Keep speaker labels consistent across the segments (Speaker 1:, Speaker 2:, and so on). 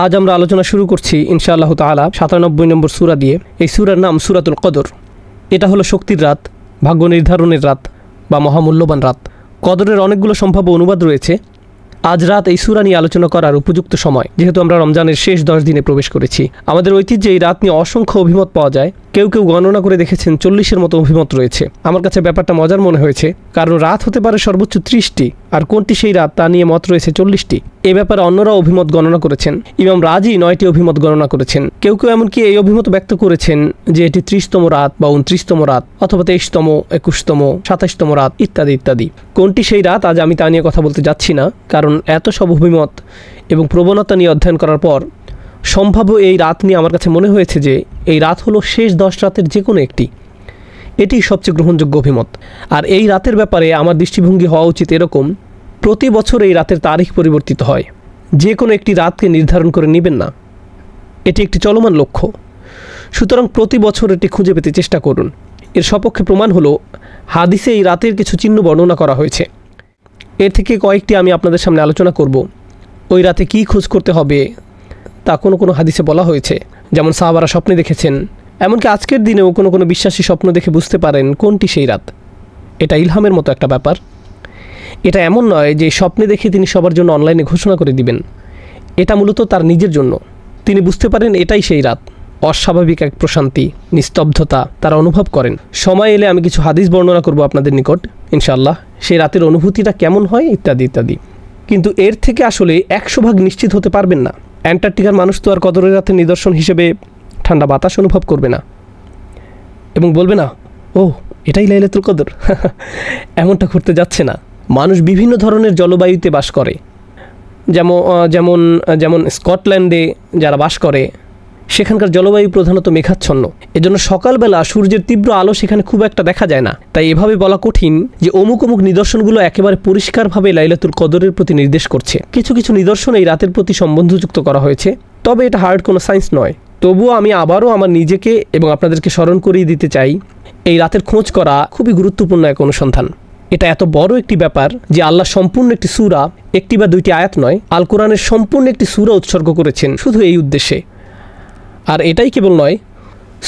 Speaker 1: আজ আমরা আলোচনা শুরু করছি ইনশাআল্লাহ তাআলা ৯৭ নম্বর সূরা দিয়ে। এই সূরার নাম সূরাতুল কদর। এটা হলো শক্তির রাত, ভাগ্য নির্ধারণের রাত বা মহামূল্যবান রাত। কদরের অনেকগুলো সম্ভাব্য অনুবাদ রয়েছে। আজ রাত এই সূরা নিয়ে আলোচনা করার উপযুক্ত সময়, যেহেতু আমরা রমজানের শেষ ১০ দিনে প্রবেশ করেছি। আমাদের ঐতিহ্যে এই রাত নিয়ে অসংখ্য অভিমত পাওয়া যায়। কেউ কেউ গণনা করে দেখেছেন ৪০-এর মতো অভিমত রয়েছে। আমার কাছে ব্যাপারটা মজার মনে হয়েছে, কারণ রাত হতে পারে সর্বোচ্চ ৩০টি, আর কোনটি সেই রাত তা নিয়ে মত রয়েছে ৪০টি। এ ব্যাপারে অন্যরা অভিমত গণনা করেছেন। ইমাম রাজি ৯টি অভিমত গণনা করেছেন। কেউ কেউ এমনকি এই অভিমত ব্যক্ত করেছেন যে এটি ৩০তম রাত বা ২৯তম রাত অথবা ২৩তম, ২১তম, ২৭তম রাত ইত্যাদি ইত্যাদি। কোনটি সেই রাত আজ আমি তা নিয়ে কথা বলতে যাচ্ছি না, কারণ এত সব অভিমত এবং প্রবণতা নিয়ে অধ্যয়ন করার পর সম্ভাব্য এই রাত নিয়ে আমার কাছে মনে হয়েছে যে এই রাত হলো শেষ ১০ রাতের যে কোনো একটি। এটি সবচেয়ে গ্রহণযোগ্য অভিমত। আর এই রাতের ব্যাপারে আমার দৃষ্টিভঙ্গি হওয়া উচিত এরকম, প্রতি বছর এই রাতের তারিখ পরিবর্তিত হয়। যে কোনো একটি রাতকে নির্ধারণ করে নেবেন না, এটি একটি চলমান লক্ষ্য। সুতরাং প্রতি বছর এটি খুঁজে পেতে চেষ্টা করুন। এর সপক্ষে প্রমাণ হলো হাদিসে এই রাতের কিছু চিহ্ন বর্ণনা করা হয়েছে। এর থেকে কয়েকটি আমি আপনাদের সামনে আলোচনা করব। ওই রাতে কী খোঁজ করতে হবে তা কোনো কোনো হাদিসে বলা হয়েছে। যেমন সাহাবারা স্বপ্নে দেখেছেন, এমনকি আজকের দিনেও কোনো কোনো বিশ্বাসী স্বপ্ন দেখে বুঝতে পারেন কোনটি সেই রাত। এটা ইলহামের মতো একটা ব্যাপার। এটা এমন নয় যে স্বপ্নে দেখে তিনি সবার জন্য অনলাইনে ঘোষণা করে দিবেন। এটা মূলত তার নিজের জন্য। তিনি বুঝতে পারেন এটাই সেই রাত। অস্বাভাবিক এক প্রশান্তি, নিস্তব্ধতা তারা অনুভব করেন। সময় এলে আমি কিছু হাদিস বর্ণনা করব আপনাদের নিকট ইনশাআল্লাহ, সেই রাতের অনুভূতিটা কেমন হয় ইত্যাদি ইত্যাদি। কিন্তু এর থেকে আসলে ১০০% নিশ্চিত হতে পারবেন না। অ্যান্টার্কটিকার মানুষ তো আর কদরের রাতের নিদর্শন হিসেবে ঠান্ডা বাতাস অনুভব করবে না এবং বলবে না, ও এটাই লাইলাতুল কদর। এমনটা করতে যাচ্ছে না। মানুষ বিভিন্ন ধরনের জলবায়ুতে বাস করে। যেমন যেমন স্কটল্যান্ডে যারা বাস করে সেখানকার জলবায়ু প্রধানত মেঘাচ্ছন্ন। এজন্য সকালবেলা সূর্যের তীব্র আলো সেখানে খুব একটা দেখা যায় না। তাই এভাবে বলা কঠিন যে অমুক অমুক নিদর্শনগুলো একেবারে পরিষ্কারভাবে লাইলাতুল কদরের প্রতি নির্দেশ করছে। কিছু কিছু নিদর্শন এই রাতের প্রতি সম্বন্ধযুক্ত করা হয়েছে, তবে এটা হার্ড কোনো সায়েন্স নয়। তবুও আমি আবারও আমার নিজেকে এবং আপনাদেরকে স্মরণ করিয়ে দিতে চাই, এই রাতের খোঁজ করা খুবই গুরুত্বপূর্ণ এক অনুসন্ধান। এটা এত বড় একটি ব্যাপার যে আল্লাহ সম্পূর্ণ একটি সূরা, একটি বা দুইটি আয়াত নয়, আল কোরআনের সম্পূর্ণ একটি সূরা উৎসর্গ করেছেন শুধু এই উদ্দেশ্যে। আর এটাই কেবল নয়,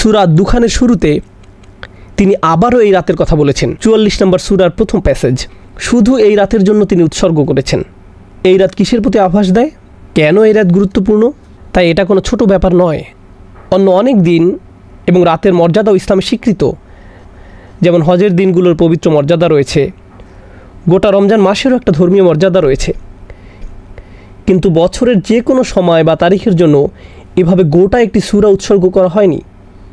Speaker 1: সূরা দুখানের শুরুতে তিনি আবারও এই রাতের কথা বলেছেন। ৪৪ নম্বর সূরার প্রথম প্যাসেজ শুধু এই রাতের জন্য তিনি উৎসর্গ করেছেন। এই রাত কিসের প্রতি আভাস দেয়? কেন এই রাত গুরুত্বপূর্ণ? তাই এটা কোনো ছোট ব্যাপার নয়। অন্য অনেক দিন এবং রাতের মর্যাদাও ইসলামে স্বীকৃত। যেমন হজের দিনগুলোর পবিত্র মর্যাদা রয়েছে, গোটা রমজান মাসেরও একটা ধর্মীয় মর্যাদা রয়েছে। কিন্তু বছরের যে কোনো সময় বা তারিখের জন্য এভাবে গোটা একটি সূরা উৎসর্গ করা হয়নি,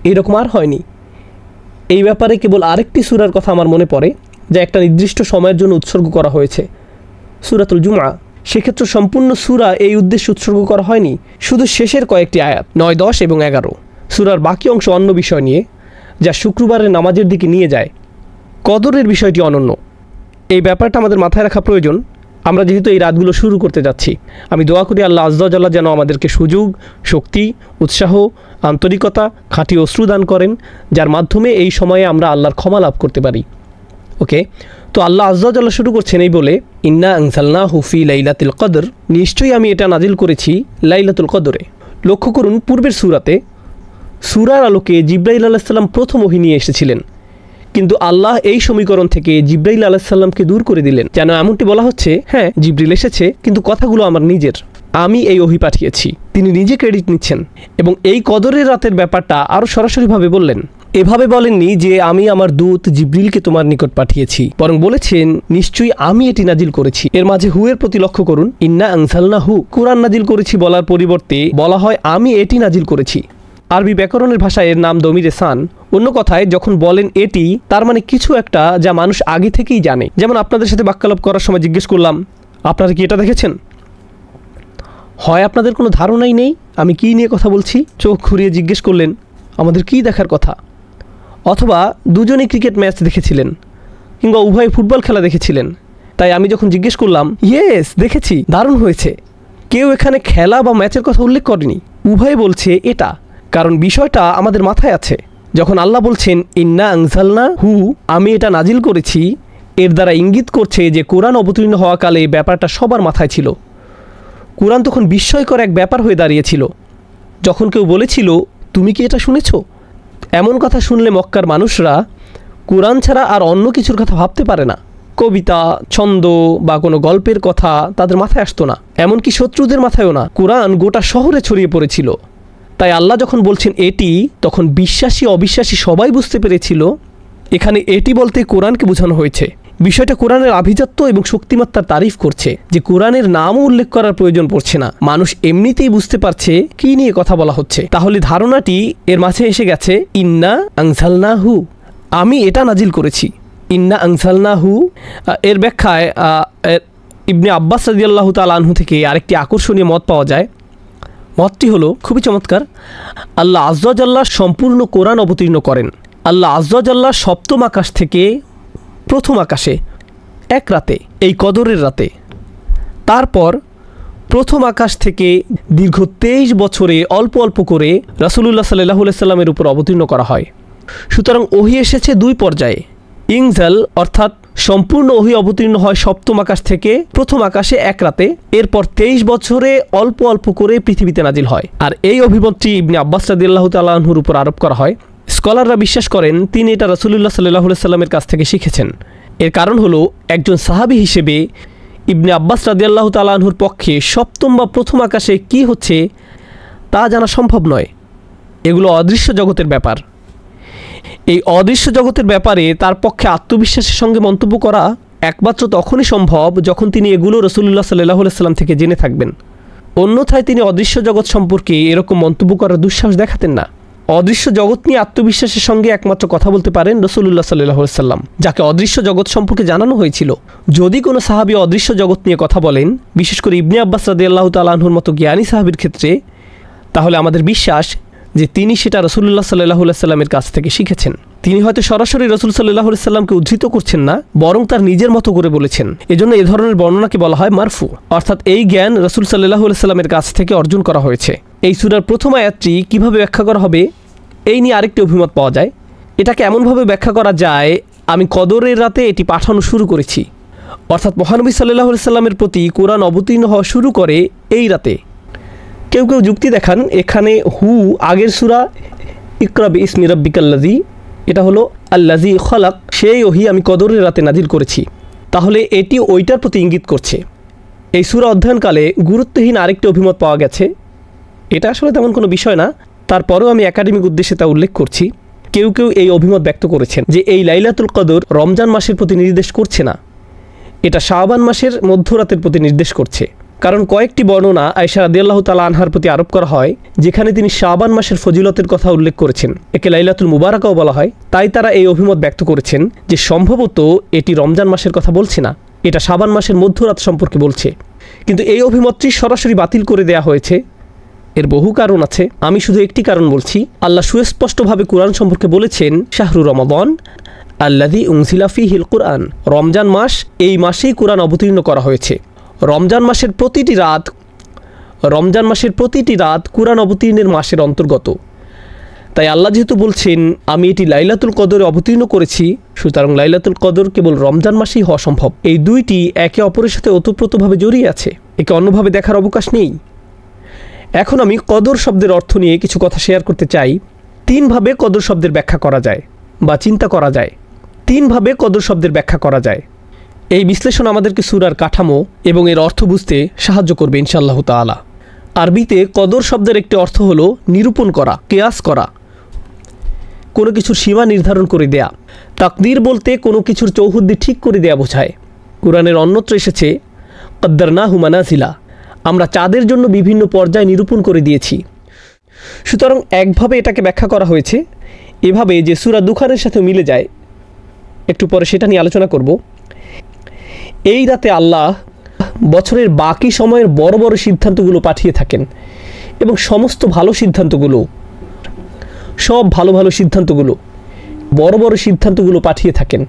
Speaker 1: এইরকম আর হয়নি। এই ব্যাপারে কেবল আরেকটি সূরার কথা আমার মনে পড়ে, যা একটা নির্দিষ্ট সময়ের জন্য উৎসর্গ করা হয়েছে, সূরাতুল জুমআ। সেক্ষেত্রে সম্পূর্ণ সূরা এই উদ্দেশ্যে উৎসর্গ করা হয়নি, শুধু শেষের কয়েকটি আয়াত ৯, ১০ এবং ১১। সূরার বাকি অংশ অন্য বিষয় নিয়ে, যা শুক্রবারের নামাজের দিকে নিয়ে যায়। কদরের বিষয়টি অনন্য। এই ব্যাপারটা আমাদের মাথায় রাখা প্রয়োজন। আমরা যেহেতু এই রাতগুলো শুরু করতে যাচ্ছি, আমি দোয়া করি আল্লাহ আজ্জা ওয়া জাল্লা যেন আমাদেরকে সুযোগ, শক্তি, উৎসাহ, আন্তরিকতা, খাঁটি অশ্রু দান করেন, যার মাধ্যমে এই সময়ে আমরা আল্লাহর ক্ষমা লাভ করতে পারি। ওকে, তো আল্লাহ আজ্জা ওয়া জাল্লা শুরু করছেন এই বলে, ইন্না আনজালনাহু ফি লাইলাতুল কদর, নিশ্চয়ই আমি এটা নাজিল করেছি লাইলাতুল কদরে। লক্ষ্য করুন, পূর্বের সূরাতে সূরার আলোকে জিবরাইল আলাইহিস সালাম প্রথম ওহী নিয়ে এসেছিলেন, কিন্তু আল্লাহ এই সমীকরণ থেকে জিবরাইল আলাইহিস সালামকে দূর করে দিলেন। যেন এমনটি বলা হচ্ছে, হ্যাঁ জিবরিল এসেছে, কিন্তু কথাগুলো আমার নিজের, আমি এই ওহী পাঠিয়েছি। তিনি নিজে ক্রেডিট নিচ্ছেন এবং এই কদরের রাতের ব্যাপারটা আরও সরাসরিভাবে বললেন। এভাবে বলেননি যে আমি আমার দূত জিবরিলকে তোমার নিকট পাঠিয়েছি, বরং বলেছেন নিশ্চয়ই আমি এটি নাজিল করেছি। এর মাঝে হুয়ের প্রতি লক্ষ্য করুন। ইন্না আনজালনাহু, কুরআন নাজিল করেছি বলার পরিবর্তে বলা হয় আমি এটি নাজিল করেছি। আরবি ব্যাকরণের ভাষায় এর নাম দমিরে সান। অন্য কথায় যখন বলেন এটি, তার মানে কিছু একটা যা মানুষ আগে থেকেই জানে। যেমন আপনাদের সাথে বাক্যালাপ করার সময় জিজ্ঞেস করলাম, আপনারা কি এটা দেখেছেন? হয় আপনাদের কোনো ধারণাই নেই আমি কী নিয়ে কথা বলছি, চোখ ঘুরিয়ে জিজ্ঞেস করলেন আমাদের কী দেখার কথা, অথবা দুজনেই ক্রিকেট ম্যাচ দেখেছিলেন কিংবা উভয় ফুটবল খেলা দেখেছিলেন। তাই আমি যখন জিজ্ঞেস করলাম, ইয়েস দেখেছি, দারুণ হয়েছে, কেউ এখানে খেলা বা ম্যাচের কথা উল্লেখ করেনি। উভয়ে বলছে এটা, কারণ বিষয়টা আমাদের মাথায় আছে। যখন আল্লাহ বলছেন ইন্না আনজালনা হু, আমি এটা নাজিল করেছি, এর দ্বারা ইঙ্গিত করছে যে কোরআন অবতীর্ণ হওয়াকালে ব্যাপারটা সবার মাথায় ছিল। কুরআন তখন বিস্ময়কর এক ব্যাপার হয়ে দাঁড়িয়েছিল। যখন কেউ বলেছিল, তুমি কি এটা শুনেছ? এমন কথা শুনলে মক্কার মানুষরা কুরআন ছাড়া আর অন্য কিছুর কথা ভাবতে পারে না। কবিতা, ছন্দ বা কোনো গল্পের কথা তাদের মাথায় আসতো না, এমনকি শত্রুদের মাথায়ও না। কুরআন গোটা শহরে ছড়িয়ে পড়েছিল। তাই আল্লাহ যখন বলছেন এটি, তখন বিশ্বাসী অবিশ্বাসী সবাই বুঝতে পেরেছিল এখানে এটি বলতে কোরআনকে বোঝানো হয়েছে। বিষয়টা কোরআনের আভিজাত্য এবং শক্তিমত্তার তারিফ করছে, যে কোরআনের নামও উল্লেখ করার প্রয়োজন পড়ছে না। মানুষ এমনিতেই বুঝতে পারছে কি নিয়ে কথা বলা হচ্ছে। তাহলে ধারণাটি এর মাঝে এসে গেছে, ইন্না আনজালনাহু, আমি এটা নাজিল করেছি। ইন্না আনজালনাহু এর ব্যাখ্যায় ইবনে আব্বাস রাদিয়াল্লাহু তাআলা আনহু থেকে আরেকটি আকর্ষণীয় মত পাওয়া যায়। মতটি হলো খুবই চমৎকার। আল্লাহ আয্যা ওয়া জাল্লা সম্পূর্ণ কোরআন অবতীর্ণ করেন। আল্লাহ আয্যা ওয়া জাল্লা সপ্তম আকাশ থেকে প্রথম আকাশে এক রাতে, এই কদরের রাতে, তারপর প্রথম আকাশ থেকে দীর্ঘ 23 বছরে অল্প অল্প করে রাসূলুল্লাহ সাল্লাল্লাহু আলাইহি সাল্লামের উপর অবতীর্ণ করা হয়। সুতরাং ওহী এসেছে দুই পর্যায়ে। ইনজাল অর্থাৎ সম্পূর্ণ ওহী অবতীর্ণ হয় সপ্তম আকাশ থেকে প্রথম আকাশে এক রাতে, এরপর 23 বছরে অল্প অল্প করে পৃথিবীতে নাজিল হয়। আর এই অভিমতটি ইবনে আব্বাস রাদিয়াল্লাহু তাআলা আনহুর উপর আরোপ করা হয়। স্কলাররা বিশ্বাস করেন তিনি এটা রাসূলুল্লাহ সাল্লাল্লাহু আলাইহি সাল্লামের কাছ থেকে শিখেছেন। এর কারণ হলো, একজন সাহাবী হিসেবে ইবনে আব্বাস রাদিয়াল্লাহু তাআলা আনহুর পক্ষে সপ্তম বা প্রথম আকাশে কি হচ্ছে তা জানা সম্ভব নয়। এগুলো অদৃশ্য জগতের ব্যাপার। এই অদৃশ্য জগতের ব্যাপারে তার পক্ষে আত্মবিশ্বাসের সঙ্গে মন্তব্য করা একমাত্র তখনই সম্ভব যখন তিনি এগুলো রাসূলুল্লাহ সাল্লাল্লাহু আলাইহি সাল্লাম থেকে জেনে থাকবেন। অন্যথায় তিনি অদৃশ্য জগৎ সম্পর্কে এরকম মন্তব্য করার দুঃসাহস দেখাতেন না। অদৃশ্য জগৎ নিয়ে আত্মবিশ্বাসের সঙ্গে একমাত্র কথা বলতে পারেন রাসূলুল্লাহ সাল্লাল্লাহু আলাইহি সাল্লাম, যাকে অদৃশ্য জগৎ সম্পর্কে জানানো হয়েছিল। যদি কোনো সাহাবী অদৃশ্য জগৎ নিয়ে কথা বলেন, বিশেষ করে ইবনে আব্বাস রাদিয়াল্লাহু তাআলা আনহুর মতো জ্ঞানী সাহাবীর ক্ষেত্রে, তাহলে আমাদের বিশ্বাস যে তিনি সেটা রাসূলুল্লাহ সাল্লাল্লাহু আলাইহি সাল্লামের কাছ থেকে শিখেছেন। তিনি হয়তো সরাসরি রাসূল সাল্লাল্লাহু আলাইহি সাল্লামকে উদ্ধৃত করছেন না, বরং তার নিজের মতো করে বলেছেন। এজন্য এ ধরনের বর্ণনাকে বলা হয় মারফু, অর্থাৎ এই জ্ঞান রাসূল সাল্লাল্লাহু আলাইহি সাল্লামের কাছ থেকে অর্জন করা হয়েছে। এই সূরার প্রথম আয়াতটি কিভাবে ব্যাখ্যা করা হবে, এই নিয়ে আরেকটি অভিমত পাওয়া যায়। এটাকে এমনভাবে ব্যাখ্যা করা যায়, আমি কদরের রাতে এটি পাঠানো শুরু করেছি, অর্থাৎ মহানবী সাল্লাল্লাহু আলাইহি সাল্লামের প্রতি কোরআন অবতীর্ণ হওয়া শুরু করে এই রাতে। কেউ কেউ যুক্তি দেখান, এখানে হু আগের সূরা ইকরা বিইসমি রাব্বিকাল্লাযী, এটা হলো আল্লাযী খলাক, সেই ওহী আমি কদরের রাতে নাজিল করেছি। তাহলে এটি ওইটার প্রতি ইঙ্গিত করছে। এই সূরা অধ্যয়নকালে গুরুত্বহীন আরেকটি অভিমত পাওয়া গেছে। এটা আসলে তেমন কোনো বিষয় না, তারপরেও আমি একাডেমিক উদ্দেশ্যে তা উল্লেখ করছি। কেউ কেউ এই অভিমত ব্যক্ত করেছেন যে এই লাইলাতুল কদর রমজান মাসের প্রতি নির্দেশ করছে না, এটা শাবান মাসের মধ্যরাতের প্রতি নির্দেশ করছে। কারণ কয়েকটি বর্ণনা আয়েশা রাদিয়াল্লাহু তাআলা আনহার প্রতি আরোপ করা হয়, যেখানে তিনি শাবান মাসের ফজিলতের কথা উল্লেখ করেছেন। একে লাইলাতুল মুবারাকাও বলা হয়। তাই তারা এই অভিমত ব্যক্ত করেছেন যে সম্ভবত এটি রমজান মাসের কথা বলছে না, এটা শাবান মাসের মধ্যরাত সম্পর্কে বলছে। কিন্তু এই অভিমতটি সরাসরি বাতিল করে দেয়া হয়েছে। এর বহু কারণ আছে, আমি শুধু একটি কারণ বলছি। আল্লাহ সুস্পষ্টভাবে কোরআন সম্পর্কে বলেছেন, শাহরু রমাদান আল্লাযী উনজিলা ফীহিল কুরআন, রমজান মাস, এই মাসেই কোরআন অবতীর্ণ করা হয়েছে। রমজান মাসের প্রতিটি রাত কোরআন অবতীর্ণের মাসের অন্তর্গত। তাই আল্লাহ যেহেতু বলছেন আমি এটি লাইলাতুল কদরে অবতীর্ণ করেছি, সুতরাং লাইলাতুল কদর কেবল রমজান মাসেই হওয়া সম্ভব। এই দুইটি একে অপরের সাথে ওতপ্রোতভাবে জড়িয়ে আছে, একে অন্যভাবে দেখার অবকাশ নেই। এখন আমি কদর শব্দের অর্থ নিয়ে কিছু কথা শেয়ার করতে চাই। তিনভাবে কদর শব্দের ব্যাখ্যা করা যায় বা চিন্তা করা যায়। তিনভাবে কদর শব্দের ব্যাখ্যা করা যায়। এই বিশ্লেষণ আমাদেরকে সূরার কাঠামো এবং এর অর্থ বুঝতে সাহায্য করবে ইনশাআল্লাহ তাআলা। আরবিতে কদর শব্দের একটি অর্থ হলো নিরূপণ করা, কিয়াস করা, কোনো কিছুর সীমা নির্ধারণ করে দেয়া। তাকদীর বলতে কোনো কিছুর চৌহদ্দি ঠিক করে দেয়া বোঝায়। কোরআনের অন্যত্র এসেছে কদ্দারনাহু মানাজিলা, আমরা চাঁদের জন্য বিভিন্ন পর্যায় নিরূপণ করে দিয়েছি। সুতরাং একভাবে এটাকে ব্যাখ্যা করা হয়েছে এভাবে যে সূরা দুখানের সাথে মিলে যায়। একটু পরে সেটা নিয়ে আলোচনা করব। এই রাতে আল্লাহ বছরের বাকি সময়ের বড় বড় সিদ্ধান্তগুলো পাঠিয়ে থাকেন এবং সমস্ত ভালো সিদ্ধান্তগুলো, সব ভালো ভালো সিদ্ধান্তগুলো, বড় বড় সিদ্ধান্তগুলো পাঠিয়ে থাকেন।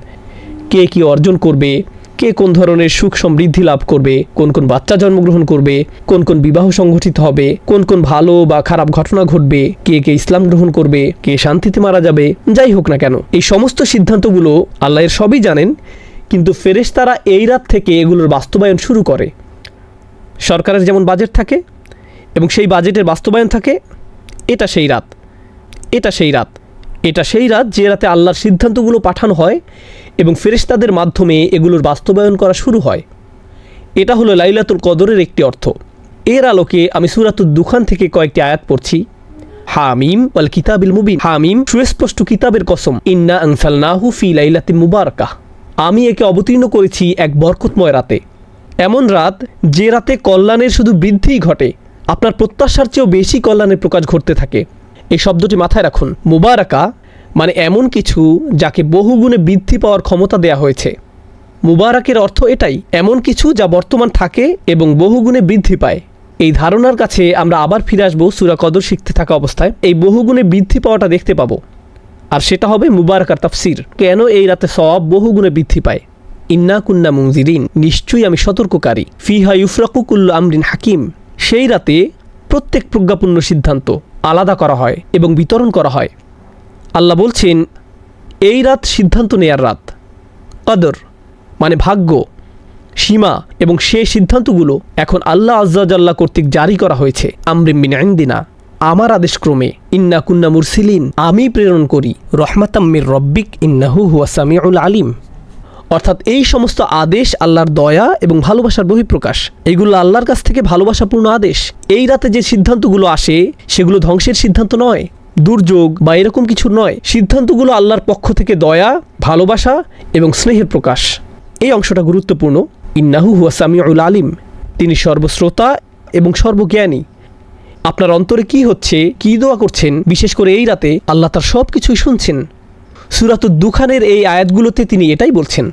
Speaker 1: কে কি অর্জন করবে, কে কোন ধরনের সুখ সমৃদ্ধি লাভ করবে, কোন কোন বাচ্চা জন্মগ্রহণ করবে, কোন কোন বিবাহ সংঘটিত হবে, কোন কোন ভালো বা খারাপ ঘটনা ঘটবে, কে কে ইসলাম গ্রহণ করবে, কে শান্তিতে মারা যাবে, যাই হোক না কেন, এই সমস্ত সিদ্ধান্তগুলো আল্লাহ এর সবই জানেন। কিন্তু ফেরেশতারা এই রাত থেকে এগুলোর বাস্তবায়ন শুরু করে। সরকারের যেমন বাজেট থাকে এবং সেই বাজেটের বাস্তবায়ন থাকে, এটা সেই রাত, এটা সেই রাত, এটা সেই রাত যে রাতে আল্লাহর সিদ্ধান্তগুলো পাঠানো হয় এবং ফেরেশতাদের মাধ্যমে এগুলোর বাস্তবায়ন করা শুরু হয়। এটা হলো লাইলাতুল কদরের একটি অর্থ। এর আলোকে আমি সূরাতুদ দুখান থেকে কয়েকটি আয়াত পড়ছি। হামিম ওয়াল কিতাবিল মুবিন, হামিম সুস্পষ্ট কিতাবের কসম, ইন্না আনসালনাহু ফি লাইলাতিন মুবারাকাহ, আমি একে অবতীর্ণ করেছি এক বরকতময় রাতে। এমন রাত যে রাতে কল্যাণের শুধু বৃদ্ধিই ঘটে, আপনার প্রত্যাশার চেয়েও বেশি কল্যাণের প্রকাশ ঘটতে থাকে। এই শব্দটি মাথায় রাখুন। মুবারাকা মানে এমন কিছু যাকে বহুগুণে বৃদ্ধি পাওয়ার ক্ষমতা দেয়া হয়েছে। মুবারাকের অর্থ এটাই, এমন কিছু যা বর্তমান থাকে এবং বহুগুণে বৃদ্ধি পায়। এই ধারণার কাছে আমরা আবার ফিরে আসবো সূরা কদর শিখতে থাকা অবস্থায়। এই বহুগুণে বৃদ্ধি পাওয়াটা দেখতে পাবো, আর সেটা হবে মুবারাকার তাফসির। কেন এই রাতে সওয়াব বহুগুণে বৃদ্ধি পায়? ইন্না কুন্না মুনজিরিন, নিশ্চয়ই আমি সতর্ককারী। ফিহা ইউফরাকু কুল্লু আমরিন হাকিম, সেই রাতে প্রত্যেক প্রজ্ঞাপূর্ণ সিদ্ধান্ত আলাদা করা হয় এবং বিতরণ করা হয়। আল্লাহ বলছেন এই রাত সিদ্ধান্ত নেয়ার রাত। কদর মানে ভাগ্য, সীমা, এবং সেই সিদ্ধান্তগুলো এখন আল্লাহ আজ্জা জাল্লা কর্তৃক জারি করা হয়েছে। আমরিন মিন ইনদিনা, আমার আদেশক্রমে। ইন্না কুন্না মুরসিলিন, আমি প্রেরণ করি। রহমাতাম মির রব্বিক ইন্নাহু হুয়া সামিউল আলিম, অর্থাৎ এই সমস্ত আদেশ আল্লাহর দয়া এবং ভালোবাসার বহিঃপ্রকাশ। এইগুলো আল্লাহর কাছ থেকে ভালোবাসাপূর্ণ আদেশ। এই রাতে যে সিদ্ধান্তগুলো আসে সেগুলো ধ্বংসের সিদ্ধান্ত নয়, দুর্যোগ বা এরকম কিছু নয়। সিদ্ধান্তগুলো আল্লাহর পক্ষ থেকে দয়া, ভালোবাসা এবং স্নেহের প্রকাশ। এই অংশটা গুরুত্বপূর্ণ। ইন্নাহু হুয়া সামিউল আলিম, তিনি সর্বশ্রোতা এবং সর্বজ্ঞানী। আপনার অন্তরে কি হচ্ছে, কি দোয়া করছেন, বিশেষ করে এই রাতে আল্লাহ তার সব কিছুই শুনছেন। সূরাতুদ দুখানের এই আয়াতগুলোতে তিনি এটাই বলছেন।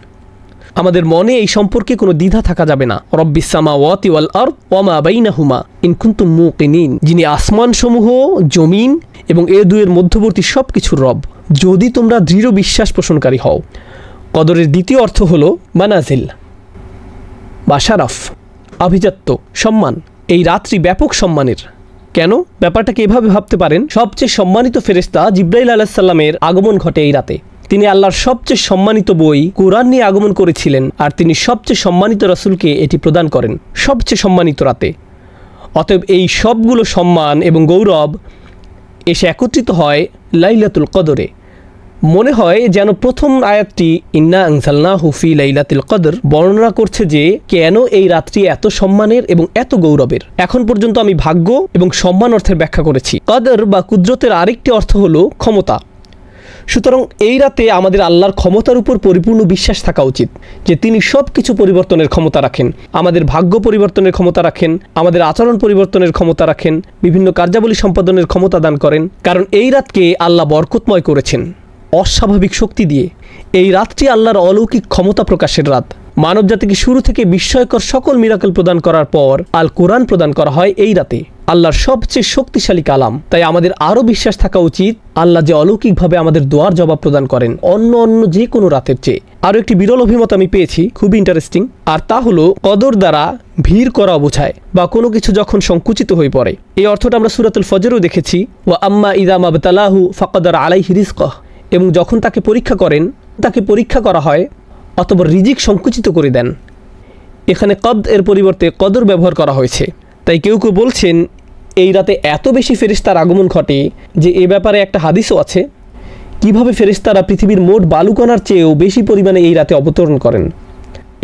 Speaker 1: আমাদের মনে এই সম্পর্কে কোনো দ্বিধা থাকা যাবে না। রব্বিস সামাওয়াতি ওয়াল আরদ ওয়া মা বাইনাহুমা ইন কুনতুম মুকিনিন, যিনি আসমানসমূহ, জমিন এবং এ দুয়ের মধ্যবর্তী সব কিছুর রব, যদি তোমরা দৃঢ় বিশ্বাস পোষণকারী হও। কদরের দ্বিতীয় অর্থ হলো মানাজিল বা শারাফ, আভিজাত্য, সম্মান। এই রাত্রি ব্যাপক সম্মানের। কেন? ব্যাপারটাকে এভাবে ভাবতে পারেন, সবচেয়ে সম্মানিত ফেরেশতা জিবরাইল আলাইহিস সালামের আগমন ঘটে এই রাতে। তিনি আল্লাহর সবচেয়ে সম্মানিত বই কুরআন নিয়ে আগমন করেছিলেন, আর তিনি সবচেয়ে সম্মানিত রাসূলকে এটি প্রদান করেন সবচেয়ে সম্মানিত রাতে। অতএব এই সবগুলো সম্মান এবং গৌরব এসে একত্রিত হয় লাইলাতুল কদরে। মনে হয় যেন প্রথম আয়াতটি ইন্না আনজালনাহু ফি লাইলাতুল কদর বর্ণনা করছে যে কেন এই রাত্রি এত সম্মানের এবং এত গৌরবের। এখন পর্যন্ত আমি ভাগ্য এবং সম্মান অর্থের ব্যাখ্যা করেছি। কদর বা কুদরতের আরেকটি অর্থ হলো ক্ষমতা। সুতরাং এই রাতে আমাদের আল্লাহর ক্ষমতার উপর পরিপূর্ণ বিশ্বাস থাকা উচিত যে তিনি সব কিছু পরিবর্তনের ক্ষমতা রাখেন। আমাদের ভাগ্য পরিবর্তনের ক্ষমতা রাখেন, আমাদের আচরণ পরিবর্তনের ক্ষমতা রাখেন, বিভিন্ন কার্যাবলী সম্পাদনের ক্ষমতা দান করেন। কারণ এই রাতকে আল্লাহ বরকতময় করেছেন অস্বাভাবিক শক্তি দিয়ে। এই রাতটি আল্লাহর অলৌকিক ক্ষমতা প্রকাশের রাত। মানব জাতিকে শুরু থেকে বিস্ময়কর সকল মিরাকল প্রদান করার পর আল কোরআন প্রদান করা হয় এই রাতে, আল্লাহর সবচেয়ে শক্তিশালী কালাম। তাই আমাদের আরও বিশ্বাস থাকা উচিত আল্লাহ যে অলৌকিকভাবে আমাদের দোয়ার জবাব প্রদান করেন অন্য যে কোনো রাতের চেয়ে। আরও একটি বিরল অভিমত আমি পেয়েছি, খুবই ইন্টারেস্টিং, আর তা হলো কদর দ্বারা ভিড় করা বোঝায় বা কোনো কিছু যখন সংকুচিত হয়ে পড়ে। এই অর্থটা আমরা সূরাতুল ফজরেও দেখেছি, ওয়া আম্মা ইযা মাবতালাহু ফাকাদার আলাইহি রিজকাহ, এবং যখন তাকে পরীক্ষা করা হয় অথবা রিজিক সংকুচিত করে দেন। এখানে কদ এর পরিবর্তে কদর ব্যবহার করা হয়েছে। তাই কেউ কেউ বলছেন এই রাতে এত বেশি ফেরেশতার আগমন ঘটে যে এ ব্যাপারে একটা হাদিসও আছে, কিভাবে ফেরেশতারা পৃথিবীর মোট বালুকণার চেয়েও বেশি পরিমাণে এই রাতে অবতরণ করেন।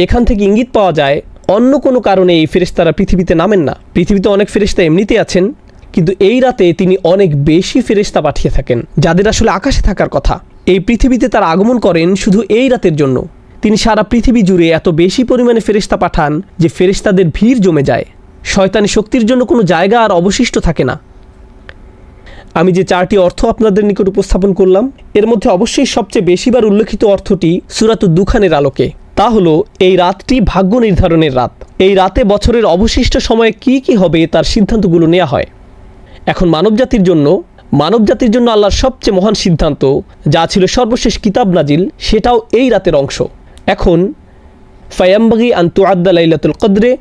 Speaker 1: এখান থেকে ইঙ্গিত পাওয়া যায় অন্য কোনো কারণে এই ফেরেশতারা পৃথিবীতে নামেন না। পৃথিবীতে অনেক ফেরেশতা এমনিতে আছেন, কিন্তু এই রাতে তিনি অনেক বেশি ফেরেশতা পাঠিয়ে থাকেন যাদের আসলে আকাশে থাকার কথা। এই পৃথিবীতে তারা আগমন করেন শুধু এই রাতের জন্য। তিনি সারা পৃথিবী জুড়ে এত বেশি পরিমাণে ফেরেশতা পাঠান যে ফেরেশতাদের ভিড় জমে যায়, শয়তানি শক্তির জন্য কোনো জায়গা আর অবশিষ্ট থাকে না। আমি যে চারটি অর্থ আপনাদের নিকট উপস্থাপন করলাম এর মধ্যে অবশ্যই সবচেয়ে বেশিবার উল্লেখিত অর্থটি সূরাতুদ দুখানের আলোকে। তা হলো এই রাতটি ভাগ্য নির্ধারণের রাত। এই রাতে বছরের অবশিষ্ট সময়ে কি কি হবে তার সিদ্ধান্তগুলো নেওয়া হয়। এখন মানবজাতির জন্য আল্লাহর সবচেয়ে মহান সিদ্ধান্ত, যা ছিল সর্বশেষ কিতাব নাজিল, সেটাও এই রাতের অংশ। এখন ফায়াম্বাগি আন তুআদ্দা লাইলাতুল কদরে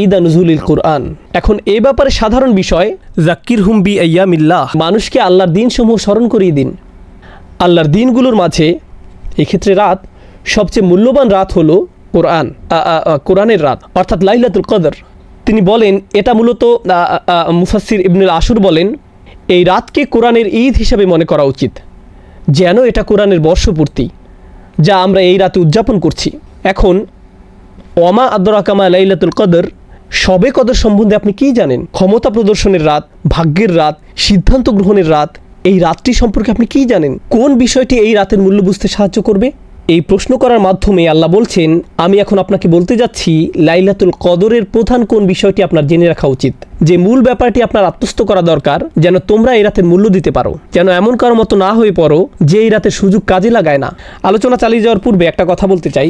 Speaker 1: ঈদা নুজুলিল কুরআন। এখন এই ব্যাপারে সাধারণ বিষয়, যাক্কিরহুম বি আইয়ামিল্লাহ, মানুষকে আল্লাহর দিনসমূহ স্মরণ করিয়ে দিন। আল্লাহর দিনগুলোর মাঝে এক্ষেত্রে রাত সবচেয়ে মূল্যবান রাত হলো কোরআনের রাত, অর্থাৎ লাইলাতুল কদর। তিনি বলেন এটা মূলত মুফাসসির ইবনুল আশুর বলেন এই রাতকে কোরআনের ঈদ হিসাবে মনে করা উচিত, যেন এটা কোরআনের বর্ষপূর্তি যা আমরা এই রাতে উদযাপন করছি। এখন ওমা আদরাকা মা লাইলাতুল কদর, শবে কদর সম্বন্ধে আপনি কি জানেন? ক্ষমতা প্রদর্শনের রাত, ভাগ্যের রাত, সিদ্ধান্ত গ্রহণের রাত। এই রাতটি সম্পর্কে আপনি কি জানেন? কোন বিষয়টি এই রাতের মূল্য বুঝতে সাহায্য করবে? এই প্রশ্ন করার মাধ্যমে আল্লাহ বলছেন আমি এখন আপনাকে বলতে যাচ্ছি লাইলাতুল কদরের প্রধান কোন বিষয়টি আপনার জেনে রাখা উচিত, যে মূল ব্যাপারটি আপনার আত্মস্থ করা দরকার, যেন তোমরা এই রাতের মূল্য দিতে পারো, যেন এমন কারোর মতো না হয়ে পড়ো যে এই রাতের সুযোগ কাজে লাগায় না। আলোচনা চালিয়ে যাওয়ার পূর্বে একটা কথা বলতে চাই,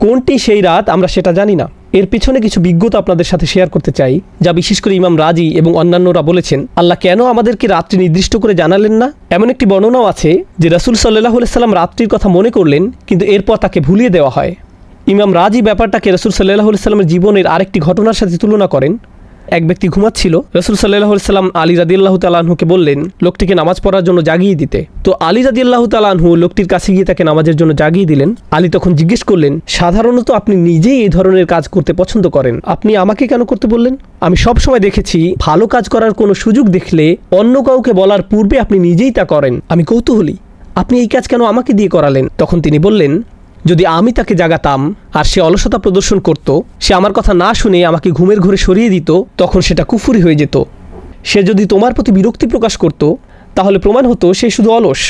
Speaker 1: কোনটি সেই রাত আমরা সেটা জানি না। এর পিছনে কিছু বিজ্ঞতা আপনাদের সাথে শেয়ার করতে চাই, যা বিশেষ করে ইমাম রাজি এবং অন্যান্যরা বলেছেন আল্লাহ কেন আমাদেরকে রাত্রি নির্দিষ্ট করে জানালেন না। এমন একটি বর্ণনাও আছে যে রাসূল সাল্লাল্লাহু আলাইহি সাল্লাম রাত্রির কথা মনে করলেন, কিন্তু এরপর তাকে ভুলিয়ে দেওয়া হয়। ইমাম রাজি ব্যাপারটাকে রাসূল সাল্লাল্লাহু আলাইহি সাল্লামের জীবনের আরেকটি ঘটনার সাথে তুলনা করেন। এক ব্যক্তি ঘুমাচ্ছিল, রাসূল সাল্লাল্লাহু আলাইহি সাল্লাম আলী রাদিয়াল্লাহু তাআলা আনহুকে বললেন লোকটিকে নামাজ পড়ার জন্য জাগিয়ে দিতে। তো আলী রাদিয়াল্লাহু তাআলা আনহু লোকটির কাছে গিয়ে তাকে নামাজের জন্য জাগিয়ে দিলেন। আলী তখন জিজ্ঞেস করলেন, সাধারণত আপনি নিজেই এই ধরনের কাজ করতে পছন্দ করেন, আপনি আমাকে কেন করতে বললেন? আমি সব সময় দেখেছি ভালো কাজ করার কোনো সুযোগ দেখলে অন্য কাউকে বলার পূর্বে আপনি নিজেই তা করেন। আমি কৌতূহলী, আপনি এই কাজ কেন আমাকে দিয়ে করালেন? তখন তিনি বললেন, যদি আমি তাকে জাগাতাম আর সে অলসতা প্রদর্শন করত, সে আমার কথা না শুনে আমাকে ঘুমের ঘরে সরিয়ে দিত, তখন সেটা কুফরি হয়ে যেত। সে যদি তোমার প্রতি বিরক্তি প্রকাশ করত, তাহলে প্রমাণ হতো সে শুধু অলস।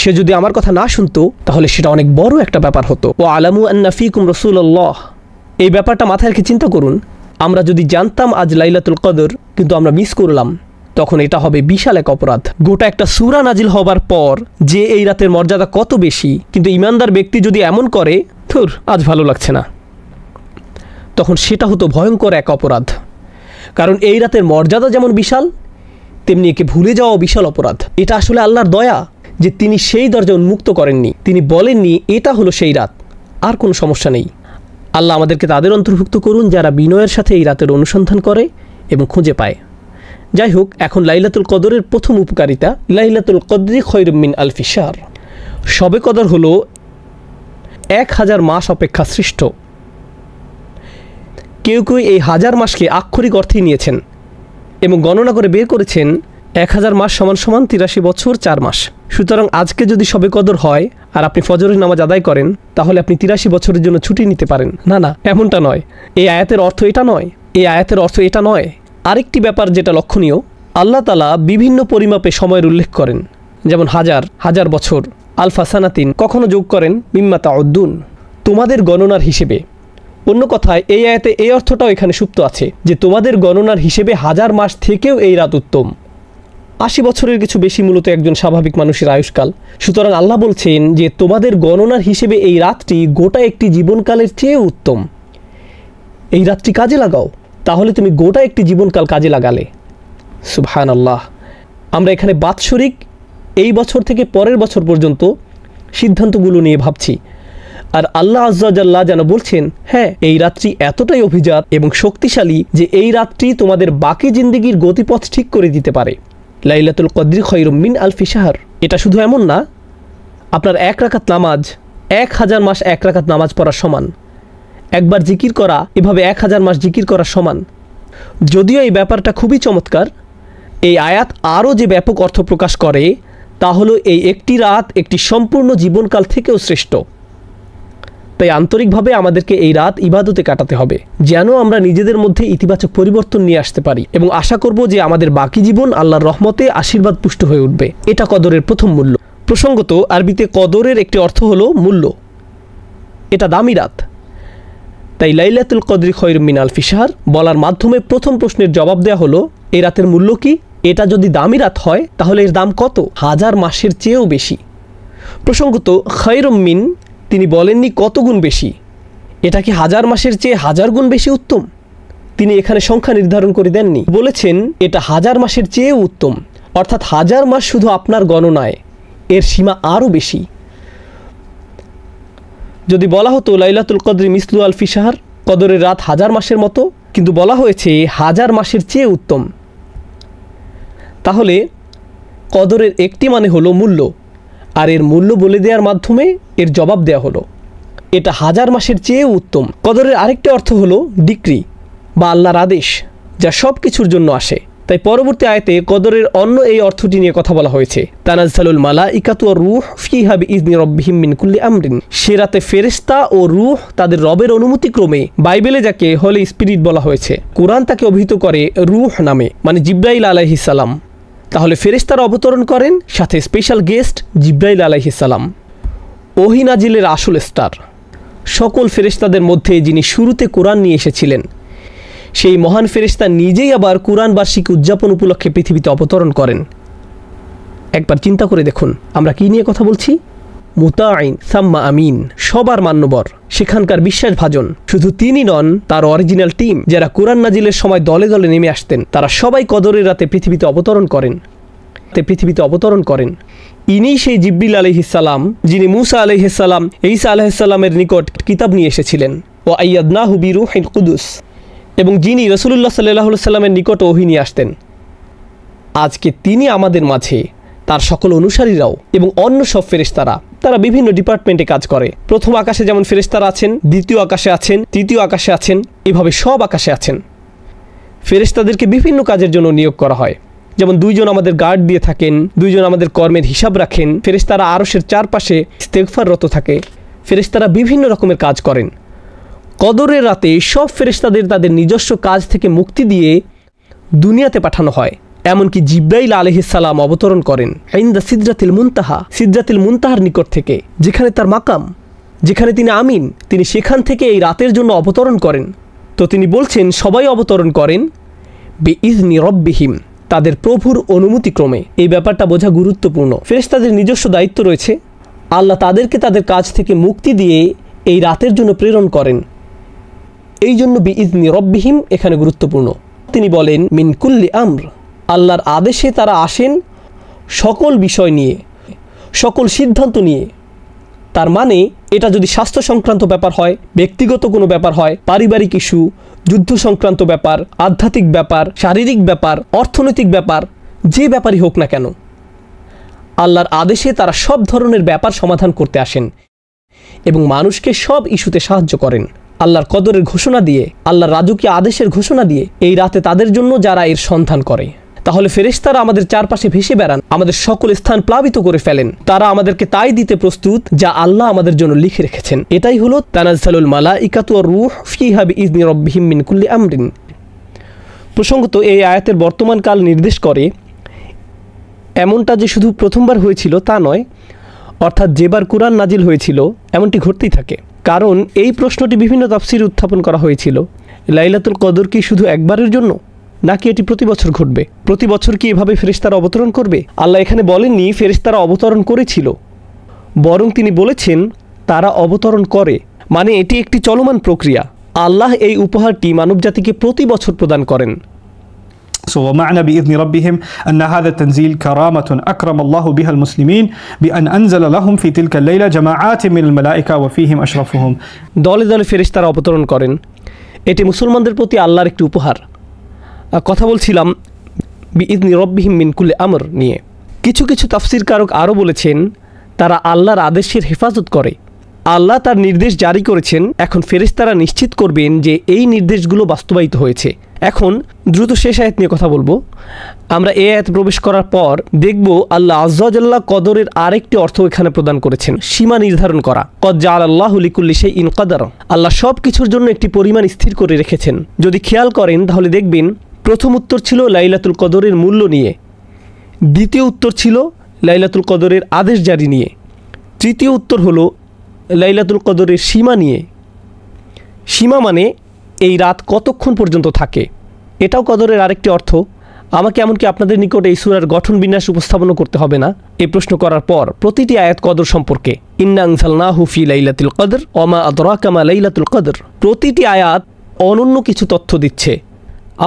Speaker 1: সে যদি আমার কথা না শুনতো, তাহলে সেটা অনেক বড় একটা ব্যাপার হতো। ও আলামু আন্না ফিকুম রাসূলুল্লাহ, এই ব্যাপারটা মাথায় রেখে চিন্তা করুন, আমরা যদি জানতাম আজ লাইলাতুল কদর কিন্তু আমরা মিস করলাম, তখন এটা হবে বিশাল এক অপরাধ। গোটা একটা সূরা নাজিল হবার পর যে এই রাতের মর্যাদা কত বেশি, কিন্তু ইমানদার ব্যক্তি যদি এমন করে ধুর আজ ভালো লাগছে না, তখন সেটা হতো ভয়ঙ্কর এক অপরাধ। কারণ এই রাতের মর্যাদা যেমন বিশাল, তেমনি একে ভুলে যাওয়া বিশাল অপরাধ। এটা আসলে আল্লাহর দয়া যে তিনি সেই দরজা উন্মুক্ত করেননি, তিনি বলেননি এটা হলো সেই রাত, আর কোনো সমস্যা নেই। আল্লাহ আমাদেরকে তাদের অন্তর্ভুক্ত করুন যারা বিনয়ের সাথে এই রাতের অনুসন্ধান করে এবং খুঁজে পায়। যাই হোক, এখন লাইলাতুল কদরের প্রথম উপকারিতা, লাইলাতুল কদরি খায়রুম মিন আলফি শাহর। শবে কদর হলো 1000 মাস অপেক্ষা শ্রেষ্ঠ। কেউ কেউ এই 1000 মাসকে আক্ষরিক অর্থেই নিয়েছেন এবং গণনা করে বের করেছেন 1000 মাস সমান সমান 83 বছর 4 মাস। সুতরাং আজকে যদি শবে কদর হয় আর আপনি ফজরের নামাজ আদায় করেন, তাহলে আপনি 83 বছরের জন্য ছুটি নিতে পারেন। না না, এমনটা নয়। এই আয়াতের অর্থ এটা নয়, এই আয়াতের অর্থ এটা নয়। আরেকটি ব্যাপার যেটা লক্ষণীয়, আল্লাহ তাআলা বিভিন্ন পরিমাপে সময়ের উল্লেখ করেন, যেমন হাজার বছর, আলফা সানাতিন, কখনো যোগ করেন মিম্মা তাউদ্দুন, তোমাদের গণনার হিসেবে। অন্য কথায় এই আয়াতে এই অর্থটাও এখানে সুপ্ত আছে যে তোমাদের গণনার হিসেবে 1000 মাস থেকেও এই রাত উত্তম। 80 বছরের কিছু বেশি মূলত একজন স্বাভাবিক মানুষের আয়ুষ্কাল। সুতরাং আল্লাহ বলছেন যে তোমাদের গণনার হিসেবে এই রাতটি গোটা একটি জীবনকালের চেয়ে উত্তম। এই রাতটি কাজে লাগাও, তাহলে তুমি গোটা একটি জীবনকাল কাজে লাগালে। সুবহানাল্লাহ। আমরা এখানে বাৎসরিক এই বছর থেকে পরের বছর পর্যন্ত সিদ্ধান্তগুলো নিয়ে ভাবছি, আর আল্লাহ আজ্জা জাল্লা যেন বলছেন হ্যাঁ, এই রাতটি এতটাই অভিজাত এবং শক্তিশালী যে এই রাতটি তোমাদের বাকি জিন্দেগির গতিপথ ঠিক করে দিতে পারে। লাইলাতুল কদরি খায়রুম মিন আলফি শাহর। এটা শুধু এমন না, আপনার 1 রাকাত নামাজ 1000 মাস 1 রাকাত নামাজ পড়ার সমান, একবার জিকির করা এভাবে 1000 মাস জিকির করার সমান। যদিও এই ব্যাপারটা খুবই চমৎকার, এই আয়াত আরও যে ব্যাপক অর্থ প্রকাশ করে তা হলো এই একটি রাত একটি সম্পূর্ণ জীবনকাল থেকেও শ্রেষ্ঠ। তাই আন্তরিকভাবে আমাদেরকে এই রাত ইবাদতে কাটাতে হবে, যেন আমরা নিজেদের মধ্যে ইতিবাচক পরিবর্তন নিয়ে আসতে পারি এবং আশা করব যে আমাদের বাকি জীবন আল্লাহর রহমতে আশীর্বাদ পুষ্ট হয়ে উঠবে। এটা কদরের প্রথম মূল্য। প্রসঙ্গত, আরবিতে কদরের একটি অর্থ হলো মূল্য, এটা দামি রাত। তাই লাইলাতুল কদরি খায়রুম মিন আলফি শাহর বলার মাধ্যমে প্রথম প্রশ্নের জবাব দেওয়া হলো এই রাতের মূল্য কি? এটা যদি দামি রাত হয় তাহলে এর দাম কত? 1000 মাসের চেয়েও বেশি। প্রসঙ্গত, খায়রুম মিন তিনি বলেননি কত গুণ বেশি, এটা কি 1000 মাসের চেয়ে 1000 গুণ বেশি উত্তম? তিনি এখানে সংখ্যা নির্ধারণ করে দেননি, বলেছেন এটা 1000 মাসের চেয়েও উত্তম, অর্থাৎ 1000 মাস শুধু আপনার গণনায়, এর সীমা আরও বেশি। যদি বলা হতো লাইলাতুল কদরি মিসলু আলফি শাহর, কদরের রাত 1000 মাসের মতো, কিন্তু বলা হয়েছে 1000 মাসের চেয়ে উত্তম, তাহলে কদরের একটি মানে হলো মূল্য, আর এর মূল্য বলে দেওয়ার মাধ্যমে এর জবাব দেওয়া হলো এটা 1000 মাসের চেয়েও উত্তম। কদরের আরেকটি অর্থ হলো ডিক্রি, বা আল্লাহর আদেশ, যা সব কিছুর জন্য আসে। তাই পরবর্তী আয়াতে কদরের অন্য এই অর্থটি নিয়ে কথা বলা হয়েছে, তানাজ্জালুল মালাইকাতু ওয়ার রূহ ফিহা বিইজনি রাব্বিহিম মিন কুল্লি আমরিন। সে রাতে ফেরেশতা ও রূহ তাদের রবের অনুমতিক্রমে, বাইবেলে যাকে হোলি স্পিরিট বলা হয়েছে, কোরআন তাকে অভিহিত করে রূহ নামে, মানে জিব্রাইল আলাইহিস সালাম। তাহলে ফেরেশতারা অবতরণ করেন, সাথে স্পেশাল গেস্ট জিব্রাইল আলাইহিস সালাম, ওহী নাজিলের আসল স্টার। সকল ফেরেশতাদের মধ্যে যিনি শুরুতে কোরআন নিয়ে এসেছিলেন, সেই মহান ফেরেশতা নিজেই আবার কোরআন বার্ষিকী উদযাপন উপলক্ষে পৃথিবীতে অবতরণ করেন। একবার চিন্তা করে দেখুন, আমরা কি নিয়ে কথা বলছি? মুতাঈন সাম্মা আমিন, সবার মান্যবর, সেখানকার বিশ্বাসভাজন। শুধু তিনি নন, তার অরিজিনাল টিম, যারা কোরআন নাজিলের সময় দলে দলে নেমে আসতেন, তারা সবাই কদরের রাতে পৃথিবীতে অবতরণ করেন। ইনি সেই জিবরিল আলাইহিস সালাম, যিনি মূসা আলাইহিস সালাম, ঈসা আলাইহিস সালামের নিকট কিতাব নিয়ে এসেছিলেন, ওয়া আইয়াদনাহু বিরূহিল কুদুস, এবং যিনি রাসূলুল্লাহ সাল্লাল্লাহু আলাইহি সাল্লামের নিকট ওহী নিয়ে আসতেন। আজকে তিনি আমাদের মাঝে, তার সকল অনুসারীরাও এবং অন্য সব ফেরেশতারা, তারা বিভিন্ন ডিপার্টমেন্টে কাজ করে। প্রথম আকাশে যেমন ফেরেশতারা আছেন, দ্বিতীয় আকাশে আছেন, তৃতীয় আকাশে আছেন, এভাবে সব আকাশে আছেন। ফেরেশতাদেরকে বিভিন্ন কাজের জন্য নিয়োগ করা হয়। যেমন 2 জন আমাদের গার্ড দিয়ে থাকেন, 2 জন আমাদের কর্মের হিসাব রাখেন, ফেরেশতারা আরশের চারপাশে ইস্তেগফাররত থাকে, ফেরেশতারা বিভিন্ন রকমের কাজ করেন। কদরের রাতে সব ফেরেশতাদের তাদের নিজস্ব কাজ থেকে মুক্তি দিয়ে দুনিয়াতে পাঠানো হয়। এমনকি জিব্রাইল আলাইহিস সালাম অবতরণ করেন ইনদা সিদরাতিল মুনতাহা, সিদরাতিল মুনতাহার নিকট থেকে, যেখানে তার মাকাম, যেখানে তিনি আমিন, তিনি সেখান থেকে এই রাতের জন্য অবতরণ করেন। তো তিনি বলছেন সবাই অবতরণ করেন বিইজনি রাব্বিহিম, তাদের প্রভুর অনুমতিক্রমে। এই ব্যাপারটা বোঝা গুরুত্বপূর্ণ। ফেরেশতাদের নিজস্ব দায়িত্ব রয়েছে, আল্লাহ তাদেরকে তাদের কাজ থেকে মুক্তি দিয়ে এই রাতের জন্য প্রেরণ করেন। এই জন্য বিইজনি রাব্বিহিম এখানে গুরুত্বপূর্ণ। তিনি বলেন মিন কুল্লি আমর, আল্লাহর আদেশে তারা আসেন সকল বিষয় নিয়ে, সকল সিদ্ধান্ত নিয়ে। তার মানে এটা যদি স্বাস্থ্য সংক্রান্ত ব্যাপার হয়, ব্যক্তিগত কোনো ব্যাপার হয়, পারিবারিক ইস্যু, যুদ্ধ সংক্রান্ত ব্যাপার, আধ্যাত্মিক ব্যাপার, শারীরিক ব্যাপার, অর্থনৈতিক ব্যাপার, যে ব্যাপারই হোক না কেন, আল্লাহর আদেশে তারা সব ধরনের ব্যাপার সমাধান করতে আসেন এবং মানুষকে সব ইস্যুতে সাহায্য করেন। আল্লাহর কদরের ঘোষণা দিয়ে, আল্লাহর রাজকীয় আদেশের ঘোষণা দিয়ে এই রাতে তাদের জন্য যারা এর সন্ধান করে। তাহলে ফেরেশতারা আমাদের চারপাশে ভেসে বেড়ান, আমাদের সকল স্থান প্লাবিত করে ফেলেন। তারা আমাদেরকে তাই দিতে প্রস্তুত যা আল্লাহ আমাদের জন্য লিখে রেখেছেন। এটাই হলো তানাজ্জালুল মালাইকাতু ওয়ার রূহ ফিহা বিইজনি রাব্বিহিম মিন কুল্লি আমরিন। প্রসঙ্গত এই আয়াতের বর্তমান কাল নির্দেশ করে এমনটা যে শুধু প্রথমবার হয়েছিল তা নয়, অর্থাৎ যেবার কুরআন নাজিল হয়েছিল এমনটি ঘটতেই থাকে। কারণ এই প্রশ্নটি বিভিন্ন তাফসিরে উত্থাপন করা হয়েছিল, লাইলাতুল কদর কি শুধু একবারের জন্য, নাকি এটি প্রতি বছর ঘটবে? প্রতি বছর কি এভাবে ফেরেশতারা অবতরণ করবে? আল্লাহ এখানে বলেননি ফেরেশতারা অবতরণ করেছিল, বরং তিনি বলেছেন তারা অবতরণ করে, মানে এটি একটি চলমান প্রক্রিয়া। আল্লাহ এই উপহারটি মানবজাতিকে প্রতি বছর প্রদান করেন।
Speaker 2: So ومعنى بإذن ربهم أن هذا التنزيل كرامة أكرم الله بها المسلمين بأن أنزل لهم في تلك الليلة جماعات من الملائكة وفيهم أشرفهم।
Speaker 1: দলে দলে ফেরেশতারা অবতরণ করেন, এটি মুসলমানদের প্রতি আল্লাহর একটি উপহার। কথা বলছিলাম বিইজনি রাব্বিহিম মিন কুল্লি আমর নিয়ে। কিছু কিছু তাফসীরকারক আরও বলেছেন তারা আল্লাহর আদেশের হেফাজত করে। আল্লাহ তার নির্দেশ জারি করেছেন, এখন ফেরেশতারা নিশ্চিত করবেন যে এই নির্দেশগুলো বাস্তবায়িত হয়েছে। এখন দ্রুত শেষ আয়াত নিয়ে কথা বলবো। আমরা এই আয়াত প্রবেশ করার পর দেখব আল্লাহ আযজা ওয়া জাল্লা কদরের আরেকটি অর্থ এখানে প্রদান করেছেন, সীমা নির্ধারণ করা। কদ জাআলাল্লাহু লিকুল্লি শাইইন কদরা, আল্লাহ সব কিছুর জন্য একটি পরিমাণ স্থির করে রেখেছেন। যদি খেয়াল করেন তাহলে দেখবেন প্রথম উত্তর ছিল লাইলাতুল কদরের মূল্য নিয়ে, দ্বিতীয় উত্তর ছিল লাইলাতুল কদরের আদেশ জারি নিয়ে, তৃতীয় উত্তর হলো লাইলাতুল কদরের সীমা নিয়ে। সীমা মানে এই রাত কতক্ষণ পর্যন্ত থাকে, এটাও কদরের আরেকটি অর্থ। আমাকে এমনকি আপনাদের নিকট এই সূরার গঠন বিন্যাস উপস্থাপনও করতে হবে না। এই প্রশ্ন করার পর প্রতিটি আয়াত কদর সম্পর্কে, ইন্না আনজালনাহু ফি লাইলাতুল কদর ওয়া মা আদরাকা মা লাইলাতুল কদর, প্রতিটি আয়াত অনন্য কিছু তথ্য দিচ্ছে।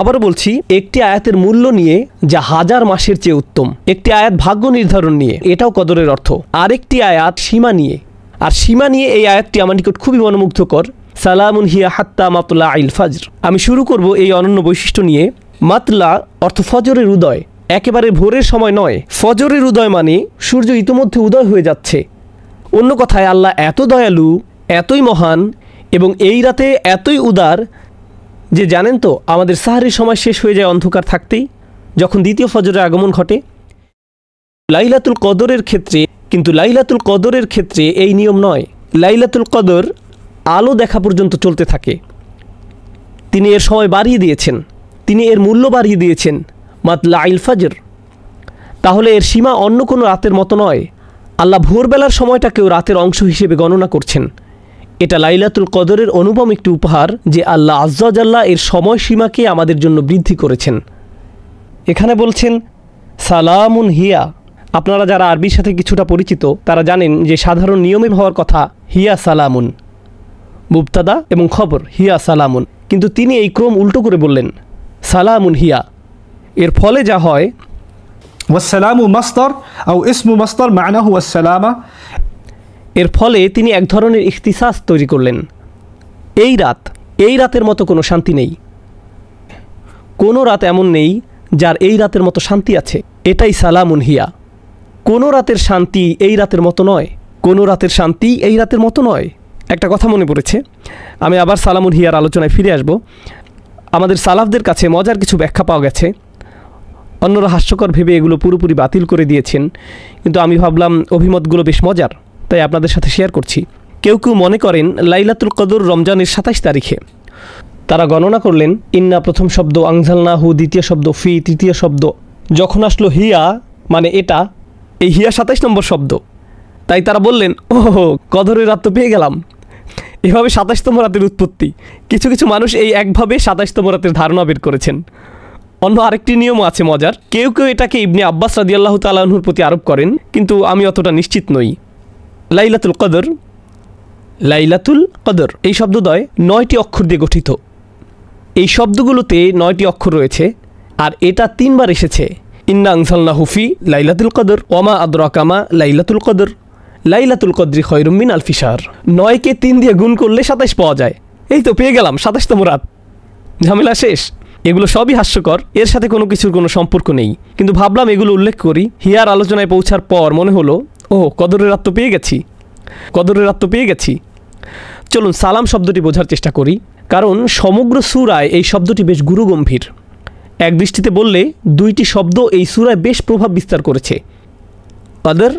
Speaker 1: আবার বলছি, একটি আয়াতের মূল্য নিয়ে যা হাজার মাসের চেয়ে উত্তম, একটি আয়াত ভাগ্য নির্ধারণ নিয়ে, এটাও কদরের অর্থ। আরেকটি আয়াত সীমা নিয়ে, আর সীমা নিয়ে এই আয়াতটি আমার নিকট খুবই মনোমুগ্ধকর। সালামুন হিয়া হাত্তা মাতলা আইল ফাজর। আমি শুরু করব এই অনন্য বৈশিষ্ট্য নিয়ে। মাতলা অর্থ ফজরের উদয়, একেবারে ভোরের সময় নয়। ফজরের উদয় মানে সূর্য ইতোমধ্যে উদয় হয়ে যাচ্ছে। অন্য কথায় আল্লাহ এত দয়ালু, এতই মহান এবং এই রাতে এতই উদার যে জানেন তো আমাদের সাহারির সময় শেষ হয়ে যায় অন্ধকার থাকতেই, যখন দ্বিতীয় ফজরের আগমন ঘটে। লাইলাতুল কদরের ক্ষেত্রে কিন্তু লাইলাতুল কদরের ক্ষেত্রে এই নিয়ম নয়। লাইলাতুল কদর আলো দেখা পর্যন্ত চলতে থাকে। তিনি এর সময় বাড়িয়ে দিয়েছেন, তিনি এর মূল্য বাড়িয়ে দিয়েছেন মাতলাইল ফজর। তাহলে এর সীমা অন্য কোনো রাতের মতো নয়। আল্লাহ ভোরবেলার সময়টাকেও রাতের অংশ হিসেবে গণনা করছেন। এটা লাইলাতুল কদরের অনুপম একটি উপহার যে আল্লাহ আজ্জা ওয়া জাল্লা এর সময়সীমাকে আমাদের জন্য বৃদ্ধি করেছেন। এখানে বলছেন সালামুন হিয়া। আপনারা যারা আরবির সাথে কিছুটা পরিচিত তারা জানেন যে সাধারণ নিয়মে হওয়ার কথা হিয়া সালামুন, মুবতাদা এবং খবর হিয়া সালামুন, কিন্তু তিনি এই ক্রম উল্টো করে বললেন সালামুন হিয়া। এর ফলে যা হয়
Speaker 2: والسلام مصدر أو اسم مصدر معناه السلامة।
Speaker 1: এর ফলে তিনি এক ধরনের ইখতিসাস তৈরি করলেন। এই রাতের মতো কোনো শান্তি নেই, কোনো রাত এমন নেই যার এই রাতের মতো শান্তি আছে। এটাই সালামুন হিয়া। কোনো রাতের শান্তি এই রাতের মতো নয়, কোনো রাতের শান্তি এই রাতের মতো নয়। একটা কথা মনে পড়েছে, আমি আবার সালামুন হিয়ার আলোচনায় ফিরে আসব। আমাদের সালাফদের কাছে মজার কিছু ব্যাখ্যা পাওয়া গেছে। অন্যরা হাস্যকর ভেবে এগুলো পুরোপুরি বাতিল করে দিয়েছেন, কিন্তু আমি ভাবলাম অভিমতগুলো বেশ মজার, তাই আপনাদের সাথে শেয়ার করছি। কেউ কেউ মনে করেন লাইলাতুল কদর রমজানের 27 তারিখে। তারা গণনা করলেন ইন্না প্রথম শব্দ, আনজালনাহু দ্বিতীয় শব্দ, ফি তৃতীয় শব্দ, যখন আসলো হিয়া মানে এটা, এই হিয়া 27 নম্বর শব্দ। তাই তারা বললেন ওহো কদরের রাত তো পেয়ে গেলাম। এভাবে 27তম রাতের উৎপত্তি। কিছু কিছু মানুষ এই একভাবে 27তম রাতের ধারণা বের করেছেন। অন্য আরেকটি নিয়মও আছে মজার। কেউ কেউ এটাকে ইবনে আব্বাস রাদিয়াল্লাহু তাআলা আনহুর প্রতি আরোপ করেন, কিন্তু আমি অতটা নিশ্চিত নই। লাইলাতুল কদর এই শব্দদ্বয় 9টি অক্ষর দিয়ে গঠিত। এই শব্দগুলোতে 9টি অক্ষর রয়েছে, আর এটা 3বার এসেছে। ইন্না আনজালনাহু ফি লাইলাতুল কদর ওমা আদরাকা মা লাইলাতুল কদর লাইলাতুল কদরি খায়রুম মিন আলফি শাহর। 9কে 3 দিয়ে গুণ করলে 27 পাওয়া যায়। এই তো পেয়ে গেলাম 27তম রাত, ঝামেলা শেষ। এগুলো সবই হাস্যকর, এর সাথে কোনো কিছুর কোনো সম্পর্ক নেই, কিন্তু ভাবলাম এগুলো উল্লেখ করি। হিয়ার আলোচনায় পৌঁছার পর মনে হলো ও কদরের রাত তো পেয়ে গেছি। চলুন সালাম শব্দটি বোঝার চেষ্টা করি, কারণ সমগ্র সূরায় এই শব্দটি বেশ গুরুগম্ভীর। এক দৃষ্টিতে বললে 2টি শব্দ এই সূরায় বেশ প্রভাব বিস্তার করেছে। কদর,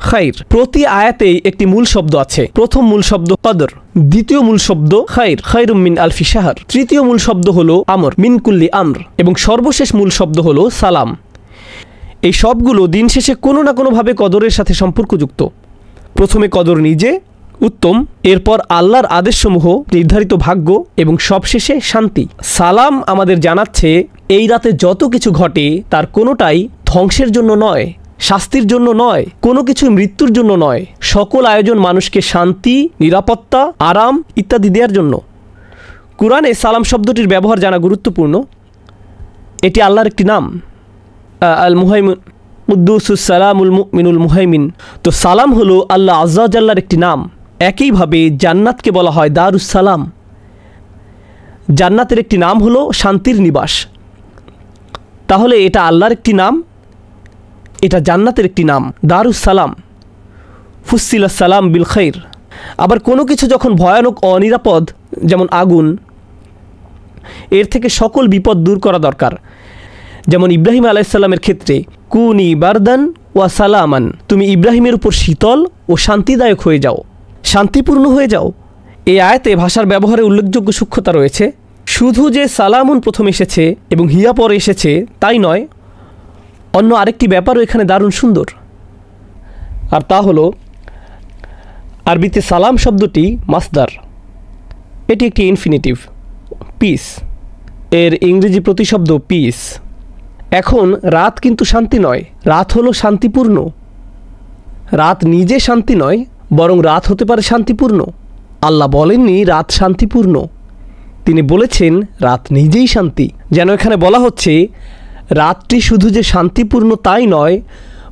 Speaker 1: খাইর। প্রতি আয়াতেই একটি মূল শব্দ আছে। প্রথম মূল শব্দ কদর, দ্বিতীয় মূল শব্দ খাইর, খায়রুম মিন আলফি শাহর, তৃতীয় মূল শব্দ হলো আমর, মিন কুল্লি আমর, এবং সর্বশেষ মূল শব্দ হলো সালাম। এই সবগুলো দিন শেষে কোনো না কোনোভাবে কদরের সাথে সম্পর্কযুক্ত। প্রথমে কদর নিজে উত্তম, এরপর আল্লাহর আদেশসমূহ, নির্ধারিত ভাগ্য, এবং সবশেষে শান্তি। সালাম আমাদের জানাচ্ছে এই রাতে যত কিছু ঘটে তার কোনোটাই ধ্বংসের জন্য নয়, শাস্তির জন্য নয়, কোনো কিছু মৃত্যুর জন্য নয়। সকল আয়োজন মানুষকে শান্তি, নিরাপত্তা, আরাম ইত্যাদি দেওয়ার জন্য। কুরআনে সালাম শব্দটির ব্যবহার জানা গুরুত্বপূর্ণ। এটি আল্লাহর একটি নাম, আল মুহাইমিন, কুদ্দুসুস সালামুল মুমিনুল মুহাইমিন। তো সালাম হলো আল্লাহ আজ্জা ওয়া জাল্লার একটি নাম। একইভাবে জান্নাতকে বলা হয় দারুস সালাম। জান্নাতের একটি নাম হলো শান্তির নিবাস। তাহলে এটা আল্লাহর একটি নাম, এটা জান্নাতের একটি নাম দারুস সালাম। ফুসিলাস সালাম বিল খাইর। আবার কোনো কিছু যখন ভয়ানক অনিরাপদ, যেমন আগুন, এর থেকে সকল বিপদ দূর করা দরকার। যেমন ইব্রাহিম আলাইহিস সালামের ক্ষেত্রে কুনি বারদান ওয়া সালামান, তুমি ইব্রাহিমের উপর শীতল ও শান্তিদায়ক হয়ে যাও, শান্তিপূর্ণ হয়ে যাও। এই আয়াতে ভাষার ব্যবহারে উল্লেখযোগ্য সূক্ষ্মতা রয়েছে। শুধু যে সালামুন প্রথম এসেছে এবং হিয়া পরে এসেছে তাই নয়, অন্য আরেকটি ব্যাপারও এখানে দারুণ সুন্দর। আর তা হলো আরবিতে সালাম শব্দটি মাসদার। এটি একটি ইনফিনিটিভ, পিস, এর ইংরেজি প্রতিশব্দ পিস। এখন রাত কিন্তু শান্তি নয়, রাত হলো শান্তিপূর্ণ। রাত নিজে শান্তি নয়, বরং রাত হতে পারে শান্তিপূর্ণ। আল্লাহ বলেননি রাত শান্তিপূর্ণ, তিনি বলেছেন রাত নিজেই শান্তি। যেন এখানে বলা হচ্ছে রাতটি শুধু যে শান্তিপূর্ণ তাই নয়,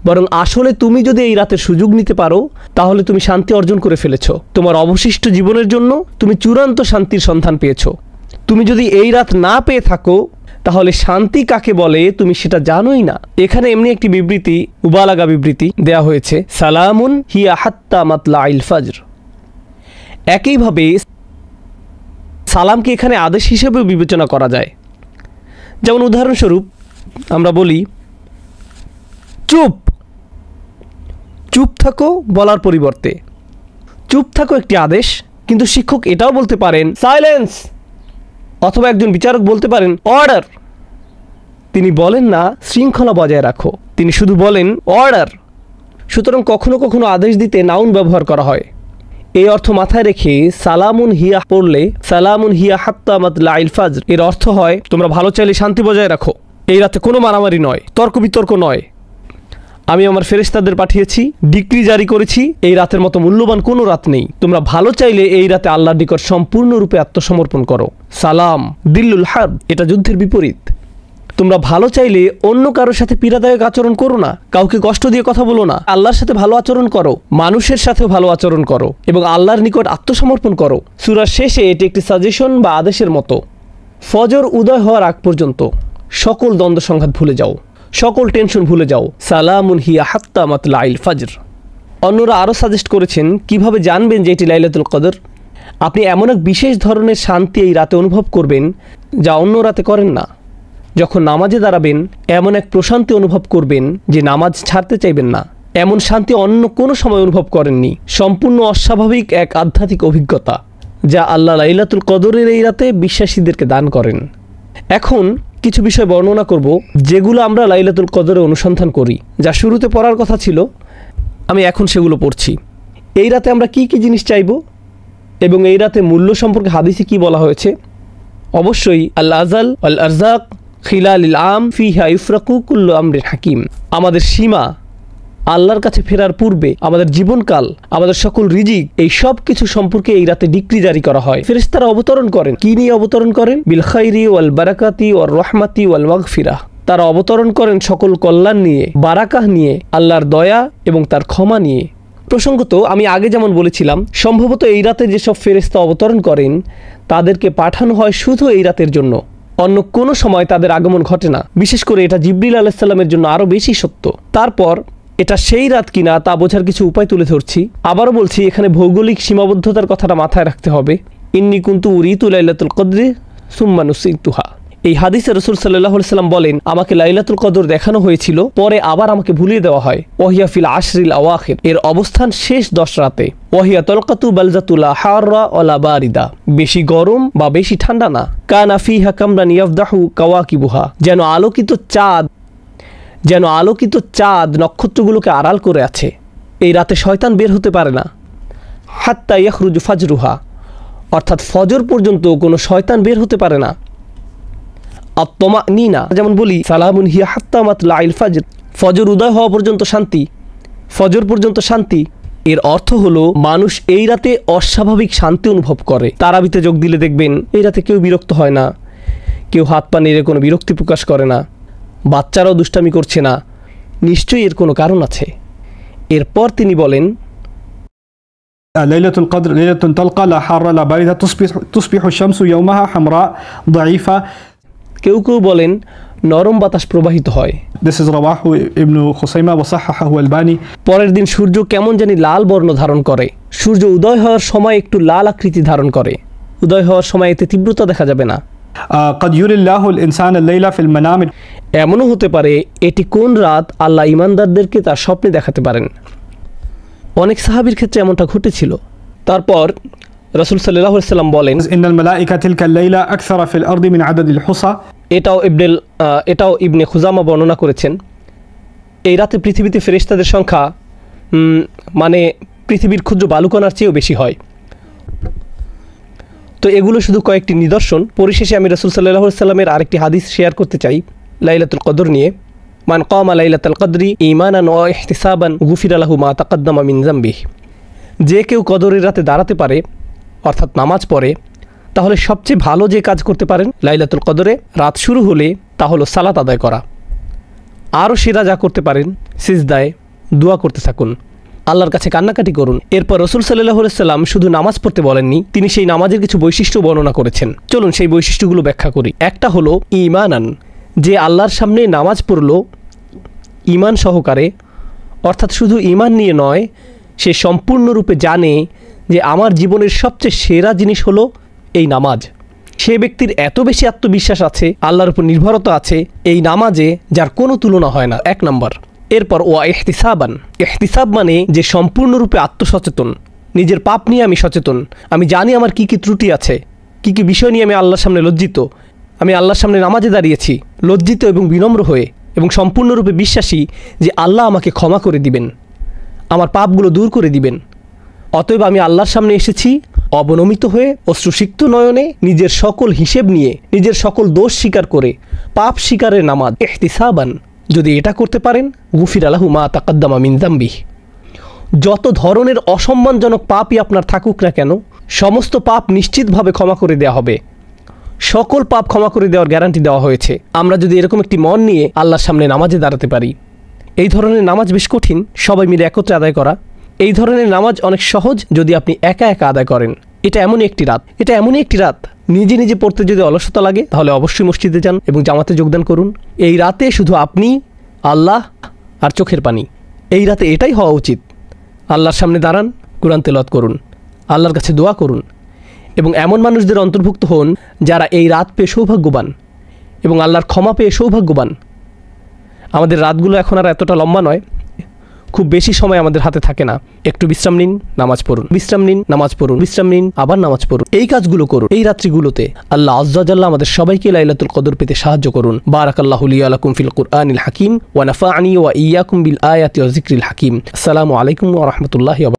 Speaker 1: বরং আসলে তুমি যদি এই রাতের সুযোগ নিতে পারো তাহলে তুমি শান্তি অর্জন করে ফেলেছ। তোমার অবশিষ্ট জীবনের জন্য তুমি চূড়ান্ত শান্তির সন্ধান পেয়েছ। তুমি যদি এই রাত না পেয়ে থাকো তাহলে শান্তি কাকে বলে তুমি সেটা জানোই না। এখানে এমনি একটি বিবৃতি, মুবালাগা বিবৃতি দেয়া হয়েছে, সালামুন হিয়া হাত্তা মাতলাইল ফজর। একইভাবে সালামকে এখানে আদেশ হিসেবেও বিবেচনা করা যায়। যেমন উদাহরণস্বরূপ আমরা বলি চুপ, চুপ থাকো বলার পরিবর্তে চুপ থাকো একটি আদেশ, কিন্তু শিক্ষক এটাও বলতে পারেন সাইলেন্স, অথবা একজন বিচারক বলতে পারেন অর্ডার। তিনি বলেন না শৃঙ্খলা বজায় রাখো, তিনি শুধু বলেন অর্ডার। সুতরাং কখনো কখনো আদেশ দিতে নাউন ব্যবহার করা হয়। এই অর্থ মাথায় রেখে সালামুন হিয়া পড়লে সালামুন হিয়া হাত্তা মাতলাইল ফাজর এর অর্থ হয় তোমরা ভালো চাইলে শান্তি বজায় রাখো, এই রাতে কোনো মারামারি নয়, তর্ক বিতর্ক নয়। আমি আমার ফেরেশতাদের পাঠিয়েছি, ডিক্রি জারি করেছি, এই রাতের মতো মূল্যবান কোনো রাত নেই। তোমরা ভালো চাইলে এই রাতে আল্লাহর নিকট সম্পূর্ণরূপে আত্মসমর্পণ করো। সালাম দিল্লুল হার্ব, এটা যুদ্ধের বিপরীত। তোমরা ভালো চাইলে অন্য কারোর সাথে পীড়াদায়ক আচরণ করো না, কাউকে কষ্ট দিয়ে কথা বলো না, আল্লাহর সাথে ভালো আচরণ করো, মানুষের সাথেও ভালো আচরণ করো এবং আল্লাহর নিকট আত্মসমর্পণ করো। সূরার শেষে এটি একটি সাজেশন বা আদেশের মতো। ফজর উদয় হওয়ার আগ পর্যন্ত সকল দ্বন্দ্ব সংঘাত ভুলে যাও, সকল টেনশন ভুলে যাও। সালামুন হিয়া হাত্তা মাতলাইল ফাজর। অন্যরা আরও সাজেস্ট করেছেন কিভাবে জানবেন যে এটি লাইলাতুল কদর। আপনি এমন এক বিশেষ ধরনের শান্তি এই রাতে অনুভব করবেন যা অন্য রাতে করেন না। যখন নামাজে দাঁড়াবেন এমন এক প্রশান্তি অনুভব করবেন যে নামাজ ছাড়তে চাইবেন না। এমন শান্তি অন্য কোনো সময় অনুভব করেননি। সম্পূর্ণ অস্বাভাবিক এক আধ্যাত্মিক অভিজ্ঞতা যা আল্লাহ লাইলাতুল কদরের এই রাতে বিশ্বাসীদেরকে দান করেন। এখন কিছু বিষয় বর্ণনা করব যেগুলো আমরা লাইলাতুল কদরে অনুসন্ধান করি, যা শুরুতে পড়ার কথা ছিল, আমি এখন সেগুলো পড়ছি। এই রাতে আমরা কি কি জিনিস চাইব এবং এই রাতে মূল্য সম্পর্কে হাদিসে কি বলা হয়েছে। অবশ্যই আল আজাল আল আরজাক খিলালিল আম ফিহা ইফরাকু কুল্লু আমরিন হাকিম। আমাদের সীমা, আল্লাহর কাছে ফেরার পূর্বে আমাদের জীবনকাল, আমাদের সকল রিজিক, এই সব কিছু সম্পর্কে এই রাতে ডিক্রি জারি করা হয়। ফেরেশতারা অবতরণ করেন। কি নিয়ে অবতরণ করেন? বিল খাইরি ওয়াল বারাকাতি ওয়ার রহমাতি ওয়াল মাগফিরাহ। তারা অবতরণ করেন সকল কল্যাণ নিয়ে, বারাকাহ নিয়ে, আল্লাহর দয়া এবং তার ক্ষমা নিয়ে। প্রসঙ্গত আমি আগে যেমন বলেছিলাম, সম্ভবত এই রাতে যেসব ফেরেশতা অবতরণ করেন তাদেরকে পাঠানো হয় শুধু এই রাতের জন্য। অন্য কোনো সময় তাদের আগমন ঘটে না। বিশেষ করে এটা জিবরিল আলাইহিস সালামের জন্য আরও বেশি সত্য। তারপর এটা সেই রাত কিনা তা বোঝার কিছু উপায় তুলে ধরছি। আবারও বলছি, এখানে ভৌগোলিক সীমাবদ্ধতার কথাটা মাথায় রাখতে হবে। ইন্নী কুনতু উরিতু লাইলাতুল কদরি সুম্মা নুসিতুহা। এই হাদিসে রাসূল সাল্লাল্লাহু আলাইহি সাল্লাম বলেন, আমাকে লাইলাতুল কদর দেখানো হয়েছিল, পরে আবার আমাকে ভুলিয়ে দেওয়া হয়। ওয়াহিয়া ফিল আশরিল আওয়াখির, এর অবস্থান শেষ 10 রাতে। ওয়াহিয়া তালকাতু বালজাতুলা হাররা ওয়ালা বারিদা, বেশি গরম বা বেশি ঠান্ডা না। কানা ফিহা কামরান ইয়াফদাহু কাওয়াকিবুহা, যেন আলোকিত চাঁদ নক্ষত্রগুলোকে আড়াল করে আছে। এই রাতে শয়তান বের হতে পারে না। হাত্তা ইয়াখরুজু ফাজরুহা, অর্থাৎ ফজর পর্যন্ত কোনো শয়তান বের হতে পারে না। আত্তমানিনা, যেমন বলি সালামুন হিয়া হাত্তা মাতলাইল ফাজর, ফজর উদয় হওয়া পর্যন্ত শান্তি, ফজর পর্যন্ত শান্তি। এর অর্থ হলো মানুষ এই রাতে অস্বাভাবিক শান্তি অনুভব করে। তারাবিতে যোগ দিলে দেখবেন এই রাতে কেউ বিরক্ত হয় না, কেউ হাত পা নেড়ে কোনো বিরক্তি প্রকাশ করে না, বাচ্চারাও দুষ্টামি করছে না। নিশ্চয়ই এর কোনো কারণ আছে। এরপর তিনি বলেন,
Speaker 2: লাইলাতুল কদর লাইলাতুন তালকা লা হাররা লা বারিদা তুসবিহু শামসু ইয়াওমাহা হামরা দাঈফা।
Speaker 1: কেউ কেউ বলেন নরম বাতাস প্রবাহিত হয়।
Speaker 2: This is রাওয়াহু ইবনু খুসাইমা ওয়া সাহাহাহু আলবানী।
Speaker 1: পরের দিন সূর্য কেমন জানি লাল বর্ণ ধারণ করে। সূর্য উদয় হওয়ার সময় একটু লাল আকৃতি ধারণ করে। উদয় হওয়ার সময় এতে তীব্রতা দেখা যাবে না।
Speaker 2: قد يري الله الإنسان الليلة في المنام।
Speaker 1: এমনও হতে পারে এটি কোন রাত আল্লাহ ঈমানদারদেরকে তার স্বপ্নে দেখাতে পারেন। অনেক সাহাবীর ক্ষেত্রে এমনটা ঘটেছিল। তারপর রাসূল সাল্লাল্লাহু আলাইহি ওয়াসাল্লাম বলেন,
Speaker 2: ইন্নাল মালাইকা তিলকা লাইলা আকসারা ফিল আরদি মিন আদাদিল হুসা।
Speaker 1: এটাও ইবনে খুজামা বর্ণনা করেছেন। এই রাতে পৃথিবীতে ফেরেশতাদের সংখ্যা মানে পৃথিবীর ক্ষুদ্র বালুকণার চেয়েও বেশি হয়। তো এগুলো শুধু কয়েকটি নিদর্শন। পরিশেষে আমি রাসূল সাল্লাল্লাহু আলাইহি ওয়াসাল্লামের আরেকটি হাদিস শেয়ার করতে চাই লাইলাতুল কদর নিয়ে। মান কামা লাইলাতুল কদরি ঈমানান ওয়া ইহতিসাবান গুফিরা লাহু মা তাকাদ্দামা মিন যামবিহি। যে কেউ কদরের রাতে দাঁড়াতে পারে, অর্থাৎ নামাজ পড়ে, তাহলে সবচেয়ে ভালো যে কাজ করতে পারেন লাইলাতুল কদরে রাত শুরু হলে তা হলো সালাত আদায় করা। আরও সেরা যা করতে পারেন সিজদায় দোয়া করতে থাকুন, আল্লাহর কাছে কান্নাকাটি করুন। এরপর রাসূল সাল্লাল্লাহু আলাইহি ওয়াসাল্লাম শুধু নামাজ পড়তে বলেননি, তিনি সেই নামাজের কিছু বৈশিষ্ট্য বর্ণনা করেছেন। চলুন সেই বৈশিষ্ট্যগুলো ব্যাখ্যা করি। একটা হলো ঈমানান, যে আল্লাহর সামনে নামাজ পড়ল ঈমান সহকারে, অর্থাৎ শুধু ঈমান নিয়ে নয়, সে সম্পূর্ণরূপে জানে যে আমার জীবনের সবচেয়ে সেরা জিনিস হলো এই নামাজ। সে ব্যক্তির এত বেশি আত্মবিশ্বাস আছে, আল্লাহর উপর নির্ভরতা আছে এই নামাজে, যার কোনো তুলনা হয় না। 1 নম্বর। এরপর ওয়া ইহতিসাবান। ইহতিসাব মানে যে সম্পূর্ণরূপে আত্মসচেতন, নিজের পাপ নিয়ে আমি সচেতন, আমি জানি আমার কি কি ত্রুটি আছে, কি কি বিষয় নিয়ে আমি আল্লাহর সামনে লজ্জিত, আমি আল্লাহর সামনে নামাজে দাঁড়িয়েছি লজ্জিত এবং বিনম্র হয়ে, এবং সম্পূর্ণরূপে বিশ্বাসী যে আল্লাহ আমাকে ক্ষমা করে দিবেন, আমার পাপগুলো দূর করে দিবেন। অতএব আমি আল্লাহর সামনে এসেছি অবনমিত হয়ে, অশ্রুসিক্ত নয়নে, নিজের সকল হিসেব নিয়ে, নিজের সকল দোষ স্বীকার করে, পাপ স্বীকারের নামাজ ইহতিসাবান। যদি এটা করতে পারেন, গুফিরা লাহু মা তাকাদ্দামা মিন যামবিহি। যত ধরনের অসম্মানজনক পাপই আপনার থাকুক না কেন, সমস্ত পাপ নিশ্চিতভাবে ক্ষমা করে দেওয়া হবে। সকল পাপ ক্ষমা করে দেওয়ার গ্যারান্টি দেওয়া হয়েছে। আমরা যদি এরকম একটি মন নিয়ে আল্লাহর সামনে নামাজে দাঁড়াতে পারি। এই ধরনের নামাজ বেশ কঠিন, সবাই মিলে একত্রে আদায় করা। এই ধরনের নামাজ অনেক সহজ যদি আপনি একা একা আদায় করেন। এটা এমনই একটি রাত নিজে নিজে পড়তে যদি অলসতা লাগে, তাহলে অবশ্যই মসজিদে যান এবং জামাতে যোগদান করুন। এই রাতে শুধু আপনি, আল্লাহ আর চোখের পানি। এই রাতে এটাই হওয়া উচিত। আল্লাহর সামনে দাঁড়ান, কুরআন তেলাওয়াত করুন, আল্লাহর কাছে দোয়া করুন, এবং এমন মানুষদের অন্তর্ভুক্ত হন যারা এই রাত পেয়ে সৌভাগ্যবান এবং আল্লাহর ক্ষমা পেয়ে সৌভাগ্যবান। আমাদের রাতগুলো এখন আর এতটা লম্বা নয়, খুব বেশি সময় আমাদের হাতে থাকে না। একটু বিশ্রাম নিন, নামাজ পড়ুন, বিশ্রাম নিন, নামাজ পড়ুন, বিশ্রাম নিন, আবার নামাজ পড়ুন। এই কাজগুলো করুন এই রাত্রিগুলোতে। আল্লাহ আজ্জা ওয়া জাল্লা আমাদের সবাইকে লাইলাতুল কদর পেতে সাহায্য করুন। বারাকাল্লাহু লি ওয়া লাকুম ফিল কুরআনিল হাকিম ওয়া নাফা'নি ওয়া ইয়্যাকুম বিল আয়াতি ওয়া যিকরিল হাকিম। আসসালামু আলাইকুম ওয়া রাহমাতুল্লাহি ওয়া